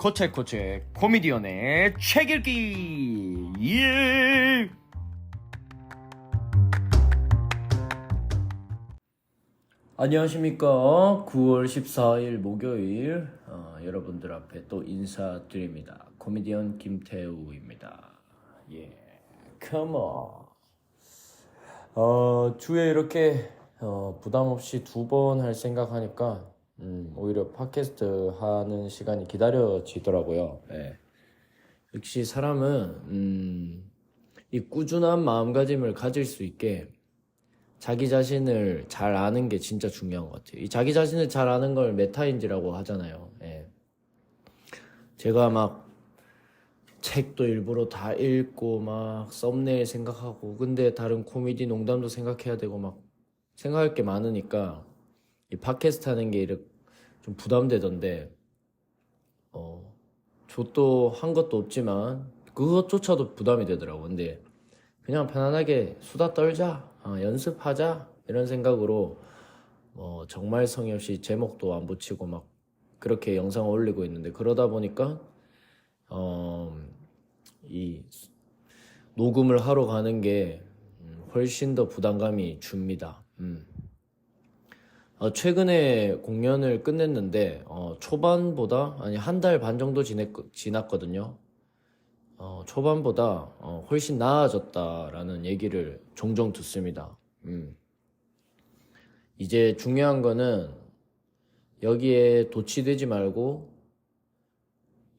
코체코체 코미디언의 책 읽기. 예. 안녕하십니까. 9월 14일 목요일 여러분들 앞에 또 인사드립니다. 코미디언 김태우입니다. 예, 컴온. 주에 이렇게 부담 없이 2번 할 생각하니까 오히려 팟캐스트 하는 시간이 기다려지더라고요. 예. 역시 사람은 이 꾸준한 마음가짐을 가질 수 있게 자기 자신을 잘 아는 게 진짜 중요한 것 같아요. 이 자기 자신을 잘 아는 걸 메타인지라고 하잖아요. 예. 제가 막 책도 일부러 다 읽고 막 썸네일 생각하고, 근데 다른 코미디 농담도 생각해야 되고 막 생각할 게 많으니까 이 팟캐스트 하는 게 이렇게 좀 부담되던데, 저도 한 것도 없지만 그것조차도 부담이 되더라고. 근데 그냥 편안하게 수다 떨자, 연습하자, 이런 생각으로 정말 성의 없이 제목도 안 붙이고 막 그렇게 영상을 올리고 있는데, 그러다 보니까 이 녹음을 하러 가는 게 훨씬 더 부담감이 줍니다. 최근에 공연을 끝냈는데 초반보다, 아니 한 달 반 정도 지났거든요. 초반보다 훨씬 나아졌다라는 얘기를 종종 듣습니다. 이제 중요한 거는 여기에 도취되지 말고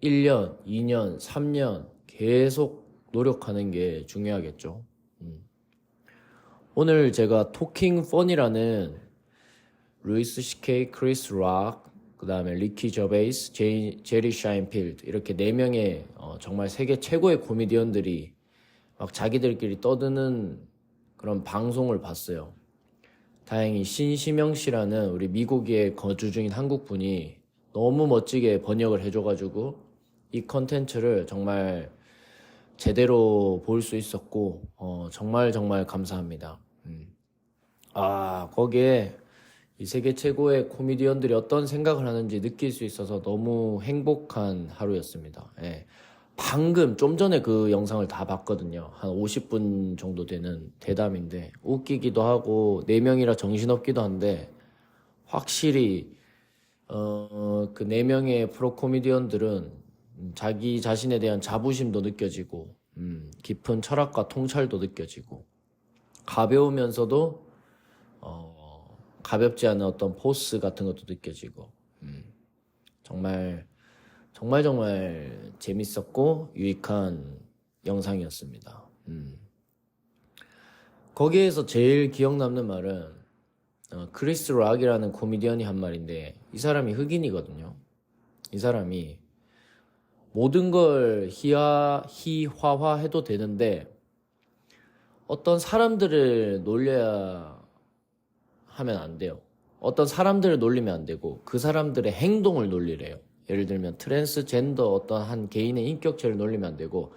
1년, 2년, 3년 계속 노력하는 게 중요하겠죠. 오늘 제가 토킹 펀이라는 루이스 CK, 크리스 락, 그 다음에 리키 저베이스, 제리 샤인필드, 이렇게 4명의 정말 세계 최고의 코미디언들이 막 자기들끼리 떠드는 그런 방송을 봤어요. 다행히 신시명 씨라는 우리 미국에 거주 중인 한국 분이 너무 멋지게 번역을 해줘가지고 이 컨텐츠를 정말 제대로 볼 수 있었고, 정말 감사합니다. 거기에 이 세계 최고의 코미디언들이 어떤 생각을 하는지 느낄 수 있어서 너무 행복한 하루였습니다. 예. 방금 좀 전에 그 영상을 다 봤거든요. 한 50분 정도 되는 대담인데 웃기기도 하고 4명이라 정신없기도 한데, 확실히 그 4명의 프로 코미디언들은 자기 자신에 대한 자부심도 느껴지고 깊은 철학과 통찰도 느껴지고, 가벼우면서도 가볍지 않은 어떤 포스 같은 것도 느껴지고, 정말 재밌었고 유익한 영상이었습니다. 거기에서 제일 기억 남는 말은 크리스 락이라는 코미디언이 한 말인데, 이 사람이 흑인이거든요. 이 사람이 모든 걸 희화화해도 되는데 어떤 사람들을 놀려야 하면 안 돼요. 어떤 사람들을 놀리면 안 되고 그 사람들의 행동을 놀리래요. 예를 들면 트랜스젠더 어떤 한 개인의 인격체를 놀리면 안 되고,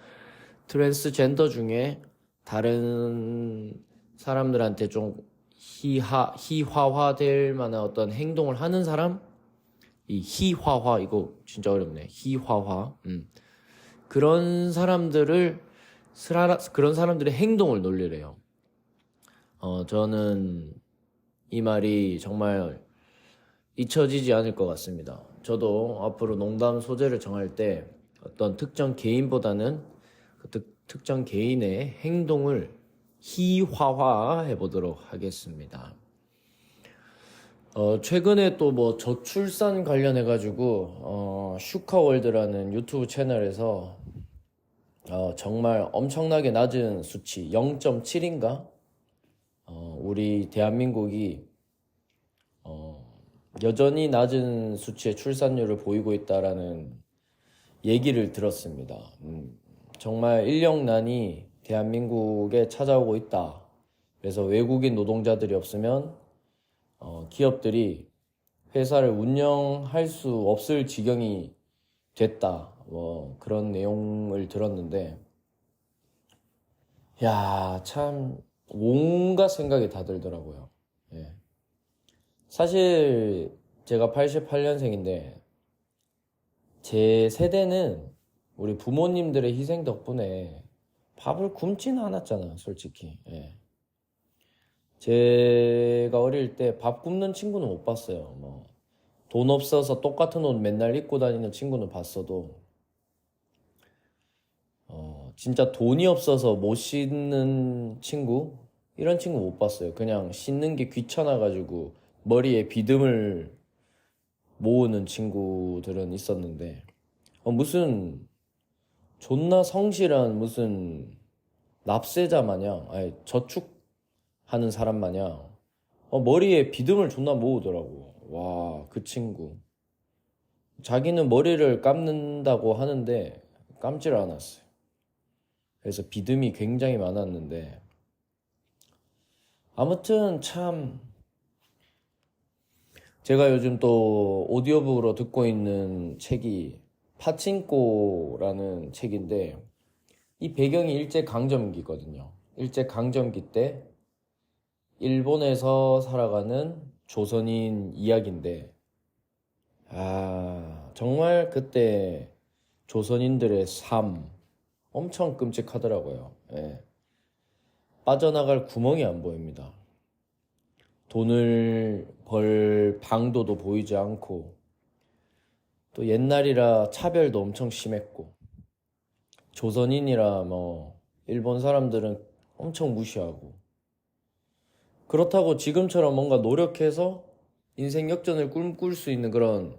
트랜스젠더 중에 다른 사람들한테 좀 희화화될 만한 어떤 행동을 하는 사람, 이 희화화, 이거 진짜 어렵네. 희화화. 그런 사람들의 행동을 놀리래요. 저는 이 말이 정말 잊혀지지 않을 것 같습니다. 저도 앞으로 농담 소재를 정할 때 어떤 특정 개인보다는 그 특정 개인의 행동을 희화화해 보도록 하겠습니다. 최근에 또 뭐 저출산 관련해가지고 슈카월드라는 유튜브 채널에서 정말 엄청나게 낮은 수치 0.7인가? 우리 대한민국이 여전히 낮은 수치의 출산율을 보이고 있다라는 얘기를 들었습니다. 정말 인력난이 대한민국에 찾아오고 있다. 그래서 외국인 노동자들이 없으면 기업들이 회사를 운영할 수 없을 지경이 됐다. 뭐 그런 내용을 들었는데, 야, 참 온갖 생각이 다 들더라고요. 예. 사실 제가 88년생인데 제 세대는 우리 부모님들의 희생 덕분에 밥을 굶지는 않았잖아요, 솔직히. 예. 제가 어릴 때 밥 굶는 친구는 못 봤어요. 뭐 돈 없어서 똑같은 옷 맨날 입고 다니는 친구는 봤어도 진짜 돈이 없어서 못 씻는 친구? 이런 친구 못 봤어요. 그냥 씻는 게 귀찮아가지고 머리에 비듬을 모으는 친구들은 있었는데 무슨 존나 성실한 무슨 납세자 마냥 아니 저축하는 사람 마냥 머리에 비듬을 존나 모으더라고. 와, 그 친구 자기는 머리를 감는다고 하는데 감질 않았어요. 그래서 비듬이 굉장히 많았는데 아무튼 참 제가 요즘 또 오디오북으로 듣고 있는 책이 파친코라는 책인데 이 배경이 일제강점기거든요. 일제강점기 때 일본에서 살아가는 조선인 이야기인데 정말 그때 조선인들의 삶 엄청 끔찍하더라고요. 예. 빠져나갈 구멍이 안 보입니다. 돈을 벌 방도도 보이지 않고 또 옛날이라 차별도 엄청 심했고 조선인이라 뭐 일본 사람들은 엄청 무시하고 그렇다고 지금처럼 뭔가 노력해서 인생 역전을 꿈꿀 수 있는 그런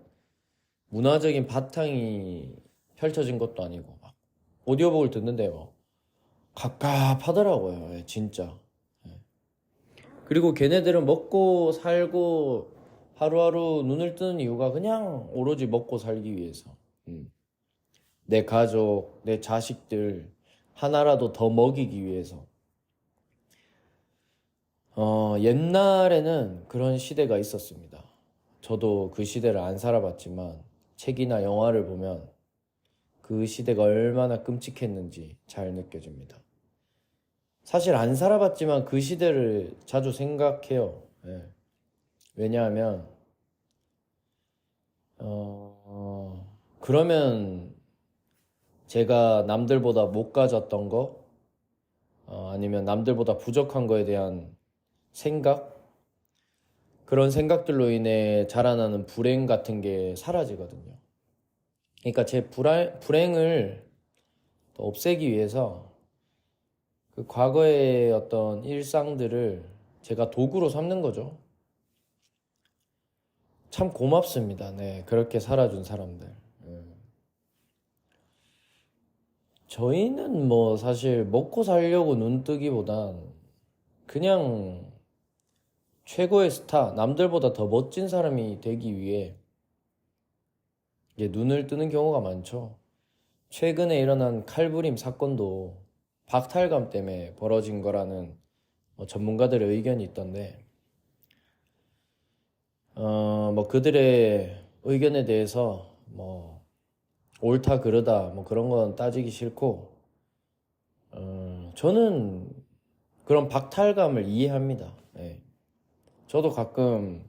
문화적인 바탕이 펼쳐진 것도 아니고 막 오디오북을 듣는데 뭐 갑갑하더라고요. 예, 진짜. 그리고 걔네들은 먹고 살고 하루하루 눈을 뜨는 이유가 그냥 오로지 먹고 살기 위해서. 내 가족, 내 자식들 하나라도 더 먹이기 위해서. 옛날에는 그런 시대가 있었습니다. 저도 그 시대를 안 살아봤지만 책이나 영화를 보면 그 시대가 얼마나 끔찍했는지 잘 느껴집니다. 사실 안 살아봤지만 그 시대를 자주 생각해요. 예. 왜냐하면 그러면 제가 남들보다 못 가졌던 거 아니면 남들보다 부족한 거에 대한 생각 그런 생각들로 인해 자라나는 불행 같은 게 사라지거든요. 그러니까 제 불행을 더 없애기 위해서 그 과거의 어떤 일상들을 제가 도구로 삼는 거죠. 참 고맙습니다. 네, 그렇게 살아준 사람들. 저희는 뭐 사실 먹고 살려고 눈 뜨기보단 그냥 최고의 스타, 남들보다 더 멋진 사람이 되기 위해 이제 눈을 뜨는 경우가 많죠. 최근에 일어난 칼부림 사건도 박탈감 때문에 벌어진 거라는 전문가들의 의견이 있던데, 뭐 그들의 의견에 대해서 뭐 옳다 그르다 뭐 그런 건 따지기 싫고, 저는 그런 박탈감을 이해합니다. 네. 저도 가끔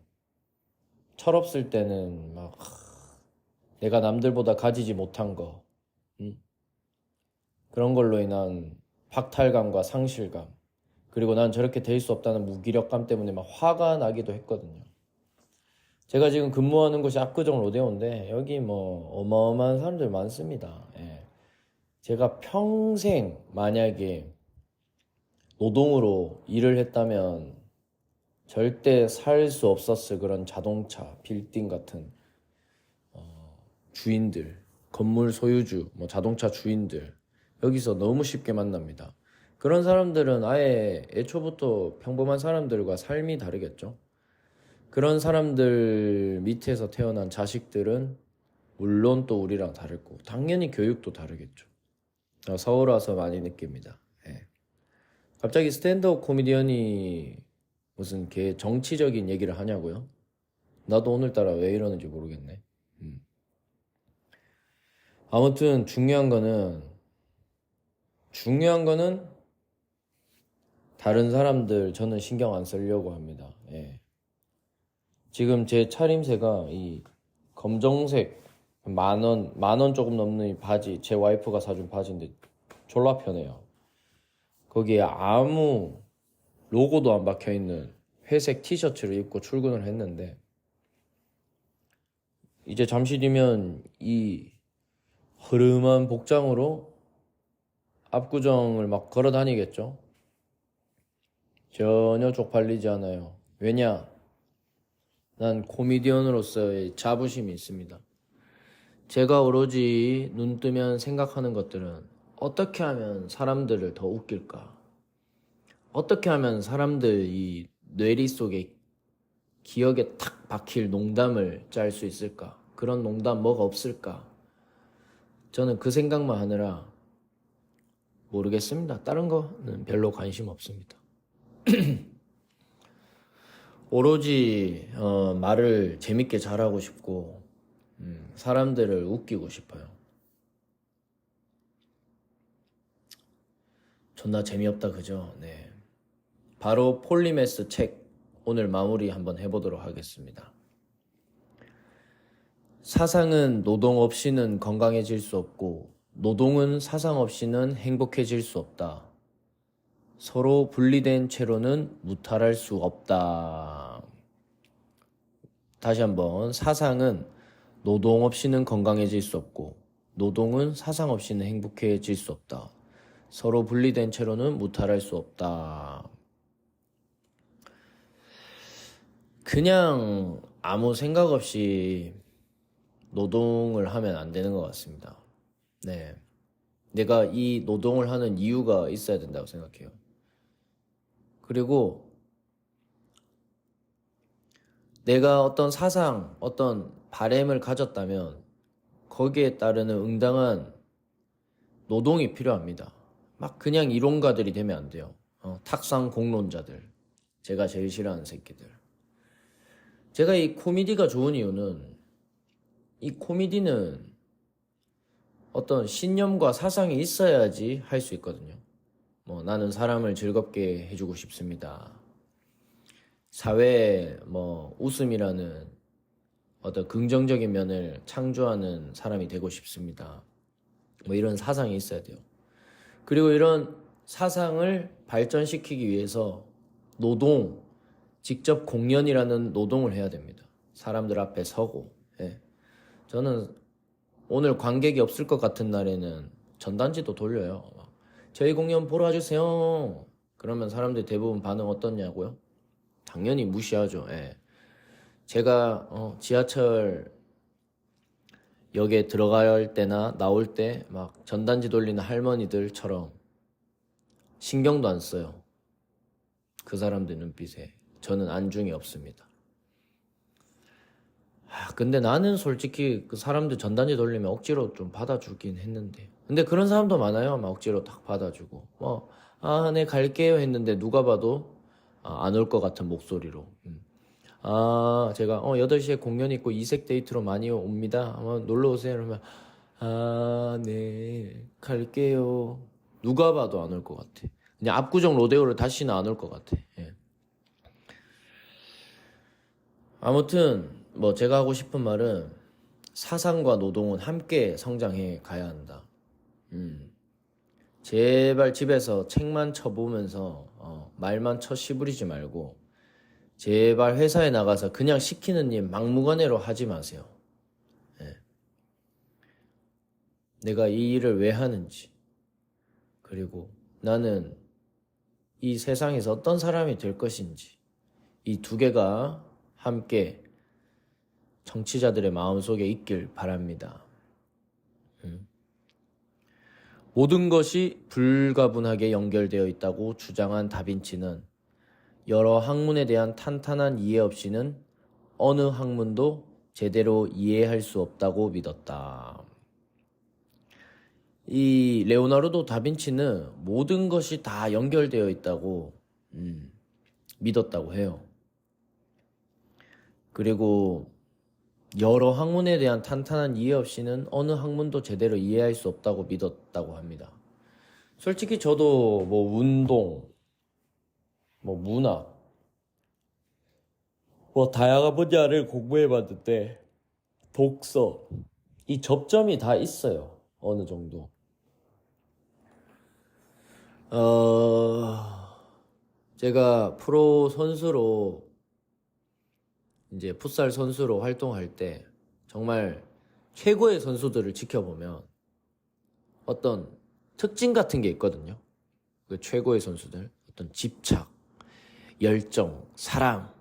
철없을 때는 막 내가 남들보다 가지지 못한 거, 그런 걸로 인한 박탈감과 상실감, 그리고 난 저렇게 될 수 없다는 무기력감 때문에 막 화가 나기도 했거든요. 제가 지금 근무하는 곳이 압구정 로데오인데 여기 뭐 어마어마한 사람들 많습니다. 예. 제가 평생 만약에 노동으로 일을 했다면 절대 살 수 없었을 그런 자동차, 빌딩 같은 주인들, 건물 소유주, 뭐 자동차 주인들 여기서 너무 쉽게 만납니다. 그런 사람들은 아예 애초부터 평범한 사람들과 삶이 다르겠죠. 그런 사람들 밑에서 태어난 자식들은 물론 또 우리랑 다를 거고 당연히 교육도 다르겠죠. 서울 와서 많이 느낍니다. 예. 갑자기 스탠드업 코미디언이 무슨 개 정치적인 얘기를 하냐고요? 나도 오늘따라 왜 이러는지 모르겠네. 아무튼 중요한 거는 다른 사람들 저는 신경 안 쓰려고 합니다. 예. 지금 제 차림새가 이 검정색 만 원 조금 넘는 이 바지, 제 와이프가 사준 바지인데 졸라 편해요. 거기에 아무 로고도 안 박혀 있는 회색 티셔츠를 입고 출근을 했는데, 이제 잠시 뒤면 이 흐름한 복장으로 압구정을 막 걸어 다니겠죠? 전혀 쪽팔리지 않아요. 왜냐? 난 코미디언으로서의 자부심이 있습니다. 제가 오로지 눈 뜨면 생각하는 것들은 어떻게 하면 사람들을 더 웃길까? 어떻게 하면 사람들 이 뇌리 속에 기억에 탁 박힐 농담을 짤 수 있을까? 그런 농담 뭐가 없을까? 저는 그 생각만 하느라 모르겠습니다. 다른 거는 별로 관심 없습니다. 오로지 말을 재밌게 잘하고 싶고 사람들을 웃기고 싶어요. 존나 재미없다 그죠? 네. 바로 폴리메스 책 오늘 마무리 한번 해보도록 하겠습니다. 사상은 노동 없이는 건강해질 수 없고 노동은 사상 없이는 행복해질 수 없다. 서로 분리된 채로는 무탈할 수 없다. 다시 한번, 사상은 노동 없이는 건강해질 수 없고 노동은 사상 없이는 행복해질 수 없다. 서로 분리된 채로는 무탈할 수 없다. 그냥 아무 생각 없이 노동을 하면 안 되는 것 같습니다. 네. 내가 이 노동을 하는 이유가 있어야 된다고 생각해요. 그리고 내가 어떤 사상, 어떤 바램을 가졌다면 거기에 따르는 응당한 노동이 필요합니다. 막 그냥 이론가들이 되면 안 돼요. 탁상 공론자들. 제가 제일 싫어하는 새끼들. 제가 이 코미디가 좋은 이유는 이 코미디는 어떤 신념과 사상이 있어야지 할 수 있거든요. 나는 사람을 즐겁게 해주고 싶습니다. 사회에 웃음이라는 어떤 긍정적인 면을 창조하는 사람이 되고 싶습니다. 이런 사상이 있어야 돼요. 그리고 이런 사상을 발전시키기 위해서 노동, 직접 공연이라는 노동을 해야 됩니다. 사람들 앞에 서고. 예. 저는 오늘 관객이 없을 것 같은 날에는 전단지도 돌려요. 저희 공연 보러 와주세요. 그러면 사람들 대부분 반응 어떻냐고요? 당연히 무시하죠. 예. 제가 지하철 역에 들어갈 때나 나올 때 막 전단지 돌리는 할머니들처럼 신경도 안 써요. 그 사람들 눈빛에 저는 안중이 없습니다. 근데 나는 솔직히 그 사람들 전단지 돌리면 억지로 좀 받아주긴 했는데, 근데 그런 사람도 많아요. 막 억지로 딱 받아주고 네 갈게요 했는데 누가 봐도 안 올 것 같은 목소리로 제가 8시에 공연 있고 이색 데이트로 많이 옵니다. 놀러 오세요. 그러면 네 갈게요. 누가 봐도 안 올 것 같아. 그냥 압구정 로데오를 다시는 안 올 것 같아. 예. 아무튼 제가 하고 싶은 말은 사상과 노동은 함께 성장해 가야 한다. 제발 집에서 책만 쳐보면서 말만 쳐시부리지 말고 제발 회사에 나가서 그냥 시키는 일 막무가내로 하지 마세요. 예. 내가 이 일을 왜 하는지, 그리고 나는 이 세상에서 어떤 사람이 될 것인지, 이 두 개가 함께 청취자들의 마음속에 있길 바랍니다. 모든 것이 불가분하게 연결되어 있다고 주장한 다빈치는 여러 학문에 대한 탄탄한 이해 없이는 어느 학문도 제대로 이해할 수 없다고 믿었다. 이 레오나르도 다빈치는 모든 것이 다 연결되어 있다고 믿었다고 해요. 그리고 여러 학문에 대한 탄탄한 이해 없이는 어느 학문도 제대로 이해할 수 없다고 믿었다고 합니다. 솔직히 저도 운동, 문학, 다양한 분야를 공부해봤는데 독서, 이 접점이 다 있어요. 어느 정도. 제가 프로 선수로 이제 풋살 선수로 활동할 때 정말 최고의 선수들을 지켜보면 어떤 특징 같은 게 있거든요. 그 최고의 선수들 어떤 집착, 열정, 사랑,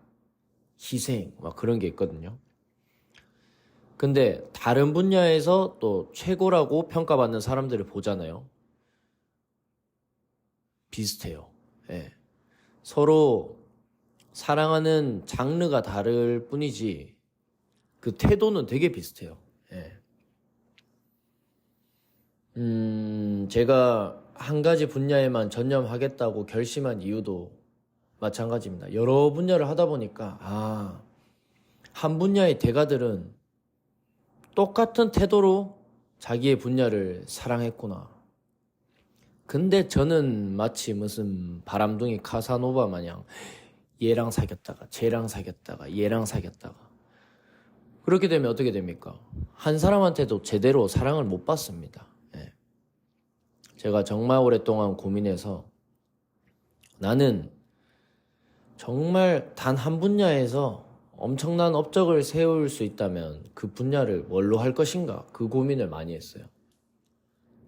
희생 막 그런 게 있거든요. 근데 다른 분야에서 또 최고라고 평가받는 사람들을 보잖아요. 비슷해요. 예. 서로 사랑하는 장르가 다를 뿐이지 그 태도는 되게 비슷해요. 예. 제가 한 가지 분야에만 전념하겠다고 결심한 이유도 마찬가지입니다. 여러 분야를 하다 보니까 한 분야의 대가들은 똑같은 태도로 자기의 분야를 사랑했구나. 근데 저는 마치 무슨 바람둥이 카사노바 마냥 얘랑 사귀었다가 쟤랑 사귀었다가 얘랑 사귀었다가 그렇게 되면 어떻게 됩니까? 한 사람한테도 제대로 사랑을 못 받습니다. 예. 제가 정말 오랫동안 고민해서 나는 정말 단 한 분야에서 엄청난 업적을 세울 수 있다면 그 분야를 뭘로 할 것인가 그 고민을 많이 했어요.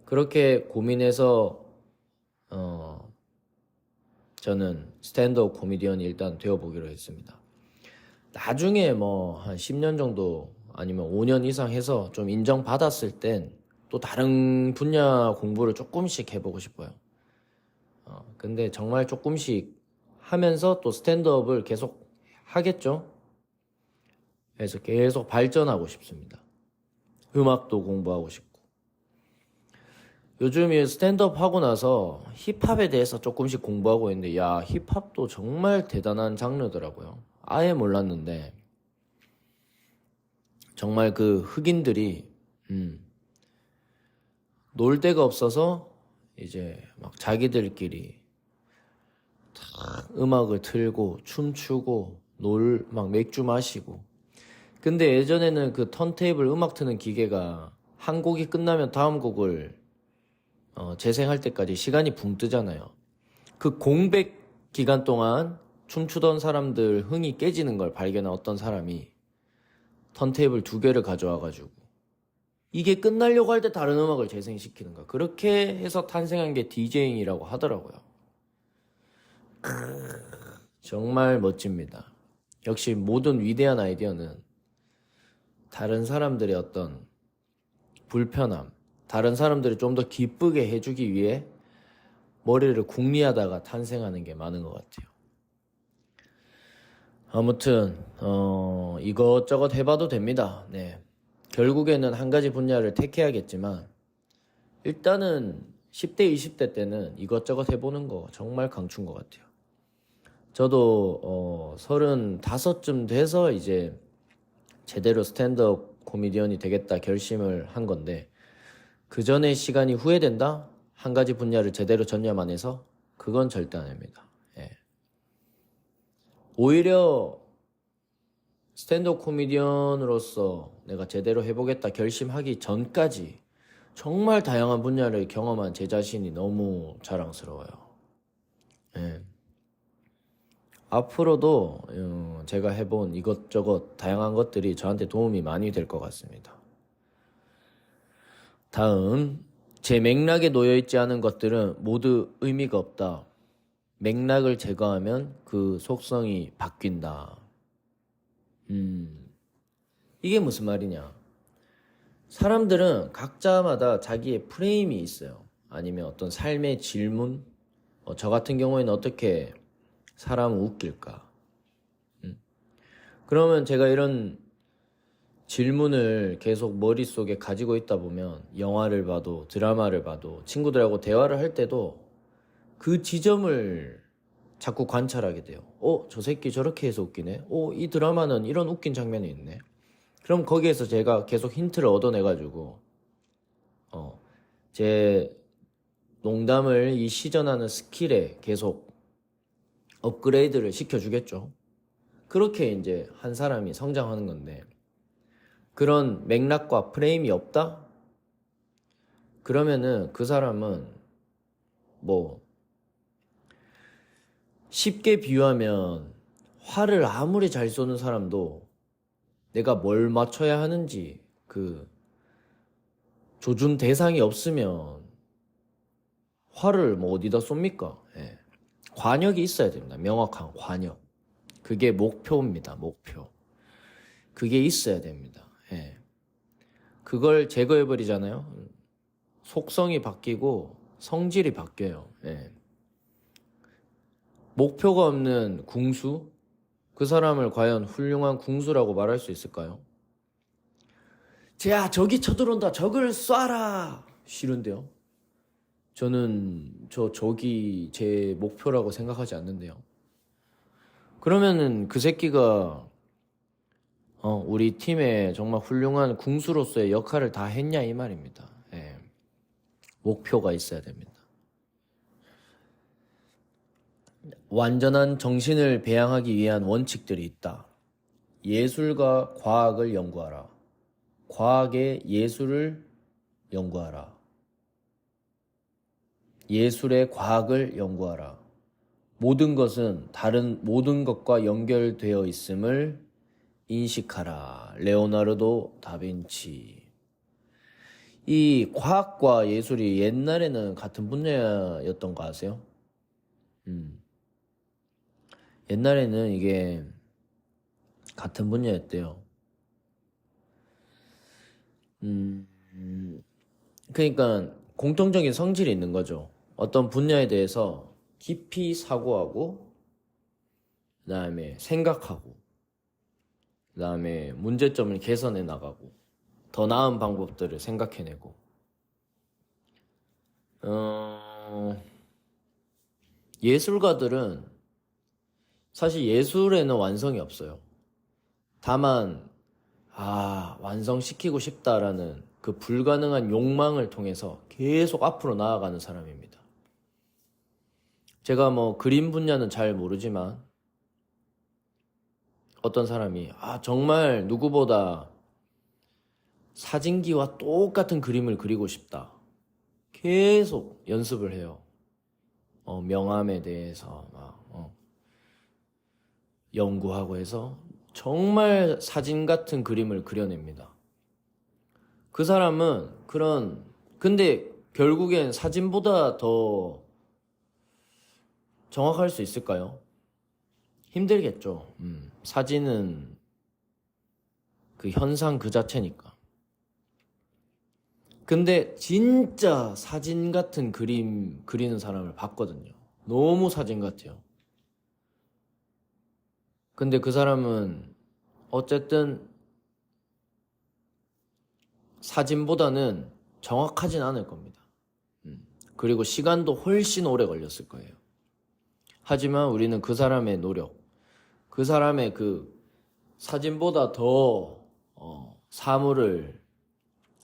그렇게 고민해서 저는 스탠드업 코미디언이 일단 되어보기로 했습니다. 나중에 뭐 한 10년 정도 아니면 5년 이상 해서 좀 인정받았을 땐 또 다른 분야 공부를 조금씩 해보고 싶어요. 근데 정말 조금씩 하면서 또 스탠드업을 계속 하겠죠? 그래서 계속 발전하고 싶습니다. 음악도 공부하고 싶고. 요즘 스탠드업 하고 나서 힙합에 대해서 조금씩 공부하고 있는데 야, 힙합도 정말 대단한 장르더라고요. 아예 몰랐는데 정말 그 흑인들이 놀 데가 없어서 이제 막 자기들끼리 다 음악을 틀고 춤추고 막 맥주 마시고. 근데 예전에는 그 턴테이블 음악 트는 기계가 한 곡이 끝나면 다음 곡을 재생할 때까지 시간이 붕 뜨잖아요. 그 공백 기간 동안 춤추던 사람들 흥이 깨지는 걸 발견한 어떤 사람이 턴테이블 2개를 가져와가지고 이게 끝나려고 할 때 다른 음악을 재생시키는 거야. 그렇게 해서 탄생한 게 디제잉이라고 하더라고요. 정말 멋집니다. 역시 모든 위대한 아이디어는 다른 사람들의 어떤 불편함, 다른 사람들을 좀 더 기쁘게 해주기 위해 머리를 궁리하다가 탄생하는 게 많은 것 같아요. 아무튼 이것저것 해봐도 됩니다. 네. 결국에는 한 가지 분야를 택해야겠지만 일단은 10대, 20대 때는 이것저것 해보는 거 정말 강추인 것 같아요. 저도 35쯤 돼서 이제 제대로 스탠드업 코미디언이 되겠다 결심을 한 건데 그 전에 시간이 후회된다? 한 가지 분야를 제대로 전념 안 해서 그건 절대 안 합니다. 예. 오히려 스탠드업 코미디언으로서 내가 제대로 해보겠다 결심하기 전까지 정말 다양한 분야를 경험한 제 자신이 너무 자랑스러워요. 예. 앞으로도 제가 해본 이것저것 다양한 것들이 저한테 도움이 많이 될 것 같습니다. 다음, 제 맥락에 놓여있지 않은 것들은 모두 의미가 없다. 맥락을 제거하면 그 속성이 바뀐다. 이게 무슨 말이냐? 사람들은 각자마다 자기의 프레임이 있어요. 아니면 어떤 삶의 질문? 저 같은 경우에는 어떻게 사람을 웃길까? 그러면 제가 이런 질문을 계속 머릿속에 가지고 있다 보면 영화를 봐도 드라마를 봐도 친구들하고 대화를 할 때도 그 지점을 자꾸 관찰하게 돼요. 저 새끼 저렇게 해서 웃기네. 이 드라마는 이런 웃긴 장면이 있네. 그럼 거기에서 제가 계속 힌트를 얻어내가지고 제 농담을 이 시전하는 스킬에 계속 업그레이드를 시켜주겠죠. 그렇게 이제 한 사람이 성장하는 건데 그런 맥락과 프레임이 없다? 그러면은 그 사람은 뭐 쉽게 비유하면 활을 아무리 잘 쏘는 사람도 내가 뭘 맞춰야 하는지 그 조준 대상이 없으면 활을 뭐 어디다 쏩니까? 예. 관역이 있어야 됩니다. 명확한 관역. 그게 목표입니다. 목표. 그게 있어야 됩니다. 예. 그걸 제거해버리잖아요. 속성이 바뀌고 성질이 바뀌어요. 예. 목표가 없는 궁수? 그 사람을 과연 훌륭한 궁수라고 말할 수 있을까요? 야, 적이 쳐들어온다. 적을 쏴라. 싫은데요. 저는 적이 제 목표라고 생각하지 않는데요. 그러면은 그 새끼가 우리 팀에 정말 훌륭한 궁수로서의 역할을 다 했냐 이 말입니다. 예. 목표가 있어야 됩니다. 완전한 정신을 배양하기 위한 원칙들이 있다. 예술과 과학을 연구하라. 과학의 예술을 연구하라. 예술의 과학을 연구하라. 모든 것은 다른 모든 것과 연결되어 있음을 인식하라. 레오나르도 다빈치. 이 과학과 예술이 옛날에는 같은 분야였던 거 아세요? 옛날에는 이게 같은 분야였대요. 그러니까 공통적인 성질이 있는 거죠. 어떤 분야에 대해서 깊이 사고하고, 그 다음에 생각하고, 그 다음에 문제점을 개선해 나가고, 더 나은 방법들을 생각해내고. 예술가들은 사실 예술에는 완성이 없어요. 다만 완성시키고 싶다라는 그 불가능한 욕망을 통해서 계속 앞으로 나아가는 사람입니다. 제가 뭐 그림 분야는 잘 모르지만 어떤 사람이 정말 누구보다 사진기와 똑같은 그림을 그리고 싶다. 계속 연습을 해요. 명암에 대해서 막 연구하고 해서 정말 사진 같은 그림을 그려냅니다. 그 사람은 근데 결국엔 사진보다 더 정확할 수 있을까요? 힘들겠죠. 사진은 그 현상 그 자체니까. 근데 진짜 사진 같은 그림 그리는 사람을 봤거든요. 너무 사진 같아요. 근데 그 사람은 어쨌든 사진보다는 정확하진 않을 겁니다. 그리고 시간도 훨씬 오래 걸렸을 거예요. 하지만 우리는 그 사람의 노력, 그 사람의 그 사진보다 더 사물을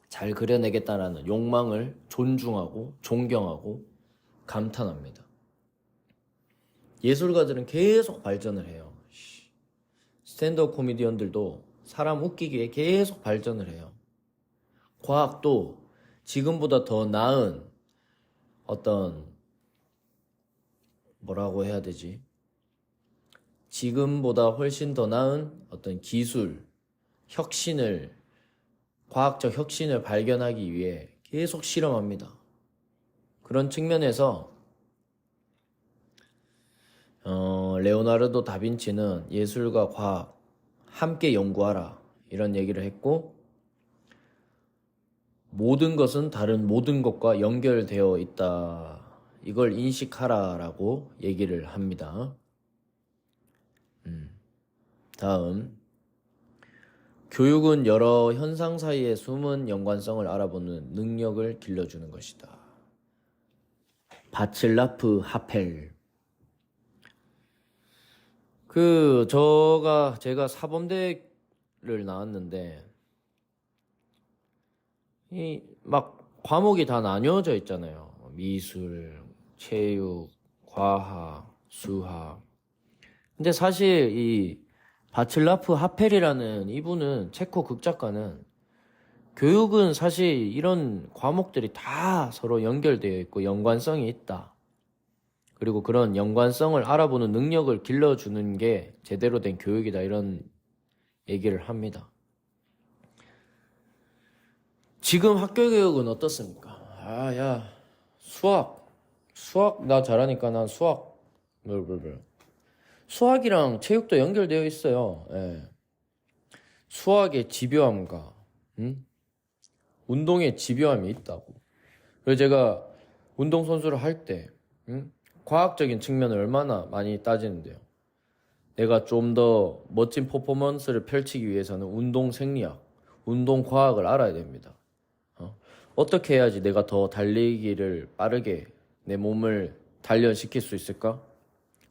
잘 그려내겠다라는 욕망을 존중하고 존경하고 감탄합니다. 예술가들은 계속 발전을 해요. 스탠드업 코미디언들도 사람 웃기기 위해 계속 발전을 해요. 과학도 지금보다 더 나은 어떤 뭐라고 해야 되지? 지금보다 훨씬 더 나은 어떤 기술, 혁신을 과학적 혁신을 발견하기 위해 계속 실험합니다. 그런 측면에서 레오나르도 다빈치는 예술과 과학 함께 연구하라 이런 얘기를 했고, 모든 것은 다른 모든 것과 연결되어 있다. 이걸 인식하라 라고 얘기를 합니다. 다음, 교육은 여러 현상 사이의 숨은 연관성을 알아보는 능력을 길러주는 것이다. 바칠라프 하펠. 제가 사범대를 나왔는데, 막 과목이 다 나뉘어져 있잖아요. 미술, 체육, 과학, 수학. 근데 사실 이 바칠라프 하펠이라는 이분은 체코 극작가는 교육은 사실 이런 과목들이 다 서로 연결되어 있고 연관성이 있다. 그리고 그런 연관성을 알아보는 능력을 길러주는 게 제대로 된 교육이다. 이런 얘기를 합니다. 지금 학교 교육은 어떻습니까? 야, 수학 나 잘하니까 난 수학이랑 체육도 연결되어 있어요. 예. 수학의 집요함과 운동의 집요함이 있다고. 그래서 제가 운동선수를 할 때 과학적인 측면을 얼마나 많이 따지는데요. 내가 좀 더 멋진 퍼포먼스를 펼치기 위해서는 운동 생리학, 운동 과학을 알아야 됩니다. 어떻게 해야지 내가 더 달리기를 빠르게 내 몸을 단련시킬 수 있을까?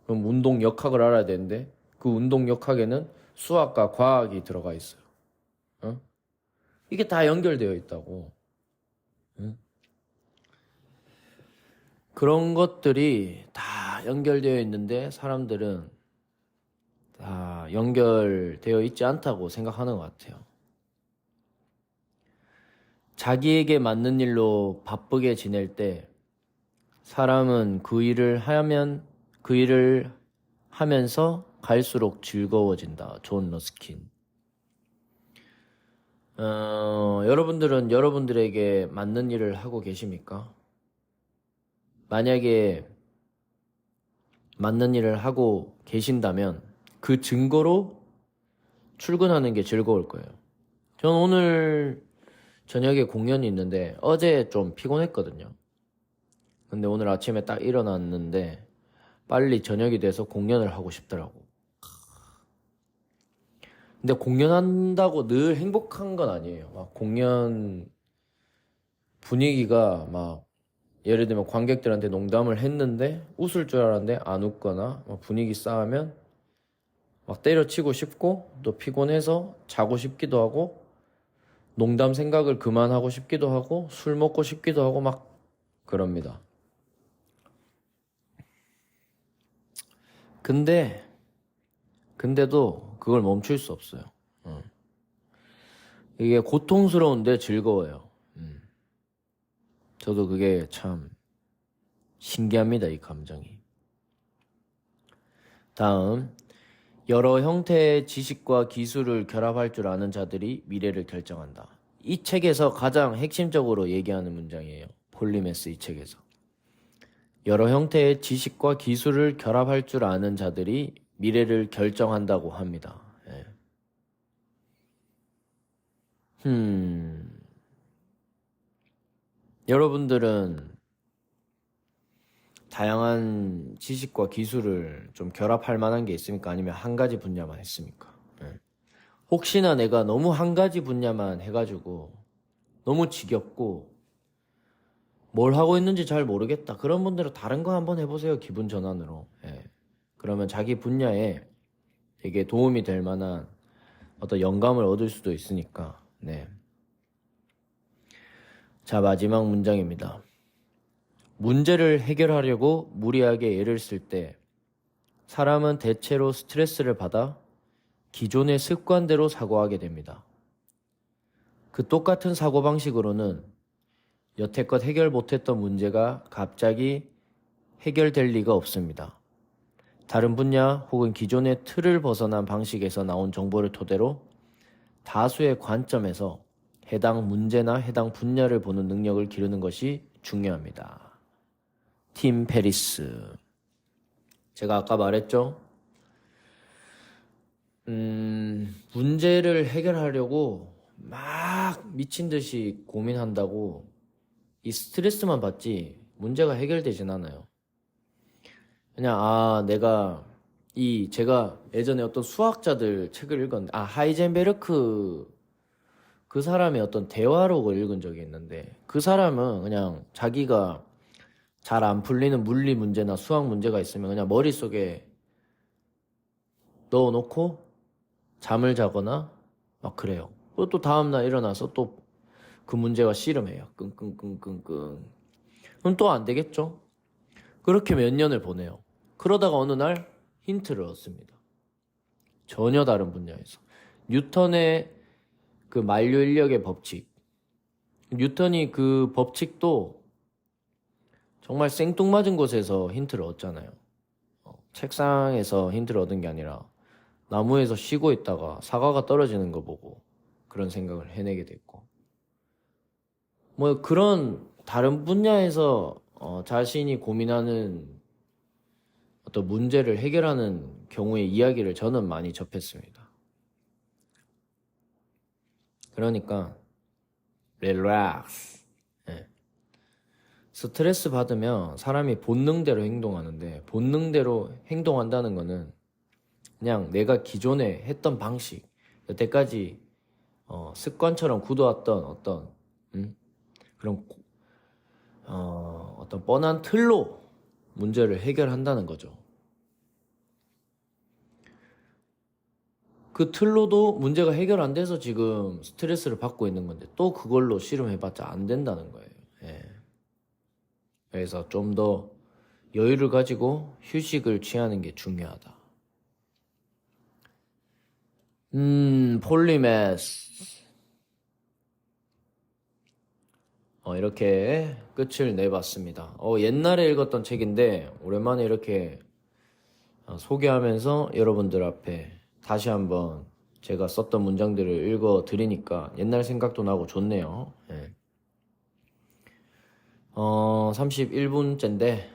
그럼 운동 역학을 알아야 되는데 그 운동 역학에는 수학과 과학이 들어가 있어요. 이게 다 연결되어 있다고. 그런 것들이 다 연결되어 있는데 사람들은 다 연결되어 있지 않다고 생각하는 것 같아요. 자기에게 맞는 일로 바쁘게 지낼 때 사람은 그 일을 하면서 갈수록 즐거워진다. 존 러스킨. 여러분들은 여러분들에게 맞는 일을 하고 계십니까? 만약에 맞는 일을 하고 계신다면 그 증거로 출근하는 게 즐거울 거예요. 전 오늘 저녁에 공연이 있는데 어제 좀 피곤했거든요. 근데 오늘 아침에 딱 일어났는데 빨리 저녁이 돼서 공연을 하고 싶더라고. 근데 공연한다고 늘 행복한 건 아니에요. 막 공연 분위기가 막 예를 들면 관객들한테 농담을 했는데 웃을 줄 알았는데 안 웃거나 막 분위기 싸우면 막 때려치고 싶고 또 피곤해서 자고 싶기도 하고 농담 생각을 그만하고 싶기도 하고 술 먹고 싶기도 하고 막 그럽니다. 근데도 그걸 멈출 수 없어요. 이게 고통스러운데 즐거워요. 저도 그게 참 신기합니다, 이 감정이. 다음, 여러 형태의 지식과 기술을 결합할 줄 아는 자들이 미래를 결정한다. 이 책에서 가장 핵심적으로 얘기하는 문장이에요. 폴리메스 이 책에서. 여러 형태의 지식과 기술을 결합할 줄 아는 자들이 미래를 결정한다고 합니다. 예. 여러분들은 다양한 지식과 기술을 좀 결합할 만한 게 있습니까? 아니면 한 가지 분야만 했습니까? 예. 혹시나 내가 너무 한 가지 분야만 해가지고 너무 지겹고 뭘 하고 있는지 잘 모르겠다. 그런 분들은 다른 거 한번 해보세요. 기분 전환으로. 예. 그러면 자기 분야에 되게 도움이 될 만한 어떤 영감을 얻을 수도 있으니까. 네. 자, 마지막 문장입니다. 문제를 해결하려고 무리하게 애를 쓸 때 사람은 대체로 스트레스를 받아 기존의 습관대로 사고하게 됩니다. 그 똑같은 사고방식으로는 여태껏 해결 못했던 문제가 갑자기 해결될 리가 없습니다. 다른 분야 혹은 기존의 틀을 벗어난 방식에서 나온 정보를 토대로 다수의 관점에서 해당 문제나 해당 분야를 보는 능력을 기르는 것이 중요합니다. 팀 페리스. 제가 아까 말했죠? 문제를 해결하려고 막 미친 듯이 고민한다고 이 스트레스만 받지 문제가 해결되진 않아요. 그냥 제가 예전에 어떤 수학자들 책을 읽었는데 하이젠베르크 그 사람의 어떤 대화록을 읽은 적이 있는데 그 사람은 그냥 자기가 잘 안 풀리는 물리 문제나 수학 문제가 있으면 그냥 머릿속에 넣어놓고 잠을 자거나 막 그래요. 또 다음날 일어나서 또 그 문제가 씨름해요. 끙끙끙끙끙. 그럼 또 안 되겠죠? 그렇게 몇 년을 보내요. 그러다가 어느 날 힌트를 얻습니다. 전혀 다른 분야에서. 뉴턴의 그 만류 인력의 법칙. 뉴턴이 그 법칙도 정말 생뚱맞은 곳에서 힌트를 얻잖아요. 책상에서 힌트를 얻은 게 아니라 나무에서 쉬고 있다가 사과가 떨어지는 거 보고 그런 생각을 해내게 됐고, 뭐 그런 다른 분야에서 자신이 고민하는 어떤 문제를 해결하는 경우의 이야기를 저는 많이 접했습니다. 그러니까 릴렉스. 예. 스트레스 받으면 사람이 본능대로 행동하는데, 본능대로 행동한다는 거는 그냥 내가 기존에 했던 방식, 여태까지 습관처럼 굳어왔던 어떤 그런 어떤 뻔한 틀로 문제를 해결한다는 거죠. 그 틀로도 문제가 해결 안 돼서 지금 스트레스를 받고 있는 건데, 또 그걸로 씨름해봤자 안 된다는 거예요. 예. 그래서 좀 더 여유를 가지고 휴식을 취하는 게 중요하다. 폴리메스. 이렇게 끝을 내봤습니다. 옛날에 읽었던 책인데 오랜만에 이렇게 소개하면서 여러분들 앞에 다시 한번 제가 썼던 문장들을 읽어 드리니까 옛날 생각도 나고 좋네요. 예. 31분째인데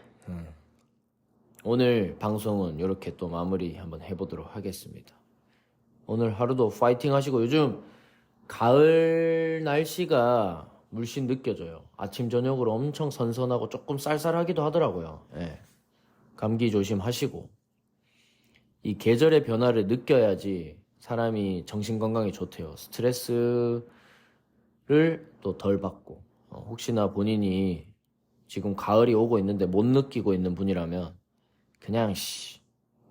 오늘 방송은 이렇게 또 마무리 한번 해보도록 하겠습니다. 오늘 하루도 파이팅 하시고, 요즘 가을 날씨가 물씬 느껴져요. 아침 저녁으로 엄청 선선하고 조금 쌀쌀하기도 하더라고요. 예. 감기 조심하시고, 이 계절의 변화를 느껴야지 사람이 정신건강에 좋대요. 스트레스를 또 덜 받고, 혹시나 본인이 지금 가을이 오고 있는데 못 느끼고 있는 분이라면 그냥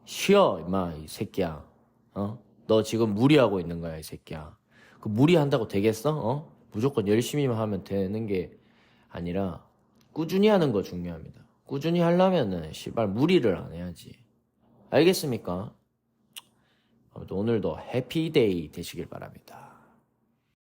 쉬어 임마 이 새끼야. 너 지금 무리하고 있는 거야 이 새끼야. 그 무리한다고 되겠어? 무조건 열심히만 하면 되는 게 아니라 꾸준히 하는 거 중요합니다. 꾸준히 하려면은 씨발 무리를 안 해야지. 알겠습니까? 아무튼 오늘도 해피데이 되시길 바랍니다.